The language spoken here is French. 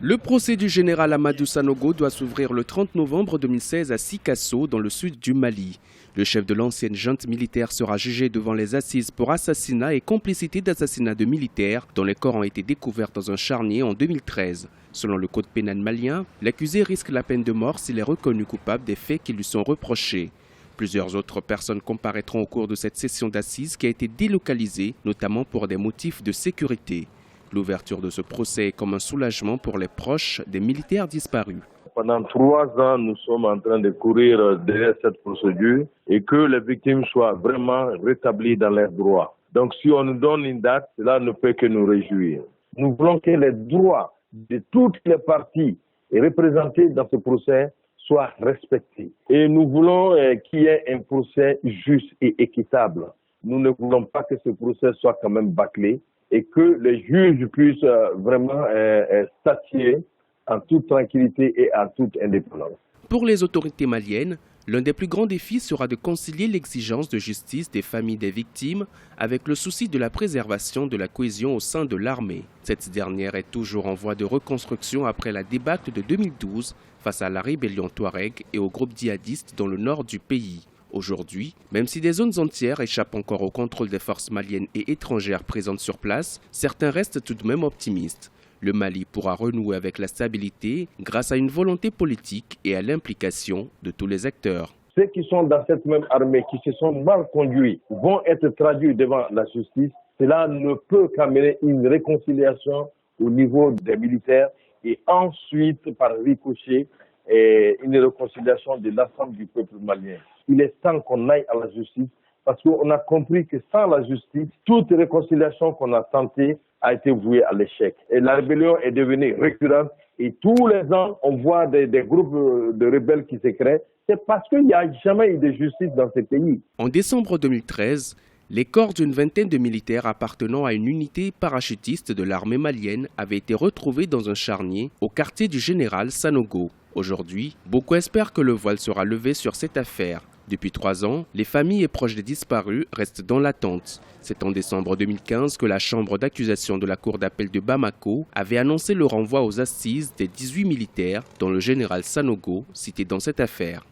Le procès du général Amadou Sanogo doit s'ouvrir le 30 novembre 2016 à Sikasso, dans le sud du Mali. Le chef de l'ancienne junte militaire sera jugé devant les assises pour assassinat et complicité d'assassinat de militaires dont les corps ont été découverts dans un charnier en 2013. Selon le code pénal malien, l'accusé risque la peine de mort s'il est reconnu coupable des faits qui lui sont reprochés. Plusieurs autres personnes comparaîtront au cours de cette session d'assises qui a été délocalisée, notamment pour des motifs de sécurité. L'ouverture de ce procès est comme un soulagement pour les proches des militaires disparus. Pendant 3 ans, nous sommes en train de courir derrière cette procédure et que les victimes soient vraiment rétablies dans leurs droits. Donc si on nous donne une date, cela ne peut que nous réjouir. Nous voulons que les droits de toutes les parties représentées dans ce procès soient respectés. Et nous voulons qu'il y ait un procès juste et équitable. Nous ne voulons pas que ce procès soit quand même bâclé et que les juges puissent vraiment statuer en toute tranquillité et en toute indépendance. Pour les autorités maliennes, l'un des plus grands défis sera de concilier l'exigence de justice des familles des victimes avec le souci de la préservation de la cohésion au sein de l'armée. Cette dernière est toujours en voie de reconstruction après la débâcle de 2012 face à la rébellion Touareg et aux groupes djihadistes dans le nord du pays. Aujourd'hui, même si des zones entières échappent encore au contrôle des forces maliennes et étrangères présentes sur place, certains restent tout de même optimistes. Le Mali pourra renouer avec la stabilité grâce à une volonté politique et à l'implication de tous les acteurs. Ceux qui sont dans cette même armée, qui se sont mal conduits, vont être traduits devant la justice. Cela ne peut qu'amener une réconciliation au niveau des militaires et ensuite, par ricochet, une réconciliation de l'ensemble du peuple malien. Il est temps qu'on aille à la justice parce qu'on a compris que sans la justice, toute réconciliation qu'on a tentée a été vouée à l'échec. Et la rébellion est devenue récurrente et tous les ans, on voit des groupes de rebelles qui se créent. C'est parce qu'il n'y a jamais eu de justice dans ce pays. En décembre 2013, les corps d'une vingtaine de militaires appartenant à une unité parachutiste de l'armée malienne avaient été retrouvés dans un charnier au quartier du général Sanogo. Aujourd'hui, beaucoup espèrent que le voile sera levé sur cette affaire. Depuis 3 ans, les familles et proches des disparus restent dans l'attente. C'est en décembre 2015 que la chambre d'accusation de la cour d'appel de Bamako avait annoncé le renvoi aux assises des 18 militaires, dont le général Sanogo, cité dans cette affaire.